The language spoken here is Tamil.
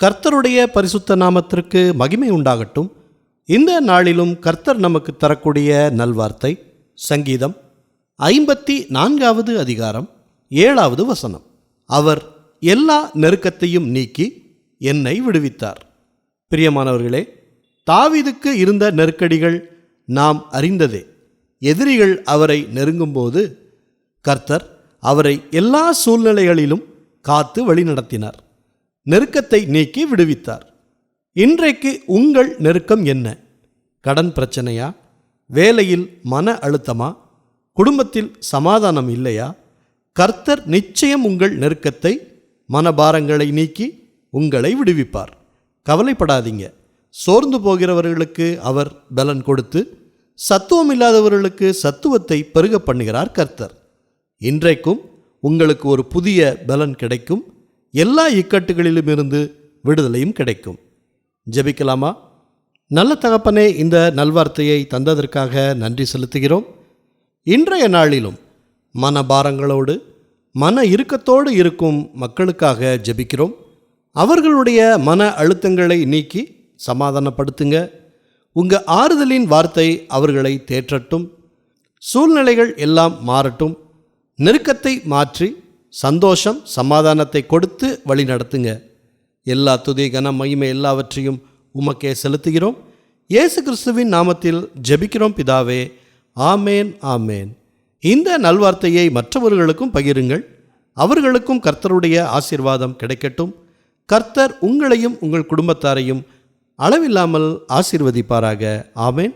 கர்த்தருடைய பரிசுத்த நாமத்திற்கு மகிமை உண்டாகட்டும். இந்த நாளிலும் கர்த்தர் நமக்கு தரக்கூடிய நல்வார்த்தை சங்கீதம் 54வது அதிகாரம் 7வது வசனம். அவர் எல்லா நெருக்கத்தையும் நீக்கி என்னை விடுவித்தார். பிரியமானவர்களே, தாவீதுக்கு இருந்த நெருக்கடிகள் நாம் அறிந்ததே. எதிரிகள் அவரை நெருங்கும்போது கர்த்தர் அவரை எல்லா சூழ்நிலைகளிலும் காத்து வழிநடத்தினார். நெருக்கத்தை நீக்கி விடுவித்தார். இன்றைக்கு உங்கள் நெருக்கம் என்ன? கடன் பிரச்சனையா? வேலையில் மன அழுத்தமா? குடும்பத்தில் சமாதானம் இல்லையா? கர்த்தர் நிச்சயம் உங்கள் நெருக்கத்தை, மனபாரங்களை நீக்கி உங்களை விடுவிப்பார். கவலைப்படாதீங்க. சோர்ந்து போகிறவர்களுக்கு அவர் பலன் கொடுத்து சத்துவம் இல்லாதவர்களுக்கு சத்துவத்தை பெருக பண்ணுகிறார் கர்த்தர். இன்றைக்கும் உங்களுக்கு ஒரு புதிய பலன் கிடைக்கும். எல்லா இக்கட்டுகளிலும் இருந்து விடுதலையும் கிடைக்கும். ஜெபிக்கலாமா? நல்ல தகப்பனே, இந்த நல்வார்த்தையை தந்ததற்காக நன்றி செலுத்துகிறோம். இன்றைய நாளிலும் மனபாரங்களோடு மன இறுக்கத்தோடு இருக்கும் மக்களுக்காக ஜெபிக்கிறோம். அவர்களுடைய மன அழுத்தங்களை நீக்கி சமாதானப்படுத்துங்க. உங்கள் ஆறுதலின் வார்த்தை அவர்களை தேற்றட்டும். சூழ்நிலைகள் எல்லாம் மாறட்டும். நெருக்கத்தை மாற்றி சந்தோஷம், சமாதானத்தை கொடுத்து வழி நடத்துங்க. எல்லா துதி, கன, மகிமை எல்லாவற்றையும் உமக்கே செலுத்துகிறோம். இயேசு கிறிஸ்துவின் நாமத்தில் ஜெபிக்கிறோம் பிதாவே. ஆமேன், ஆமேன். இந்த நல்வார்த்தையை மற்றவர்களுக்கும் பகிருங்கள். அவர்களுக்கும் கர்த்தருடைய ஆசீர்வாதம் கிடைக்கட்டும். கர்த்தர் உங்களையும் உங்கள் குடும்பத்தாரையும் அளவில்லாமல் ஆசீர்வதிப்பாராக. ஆமேன்.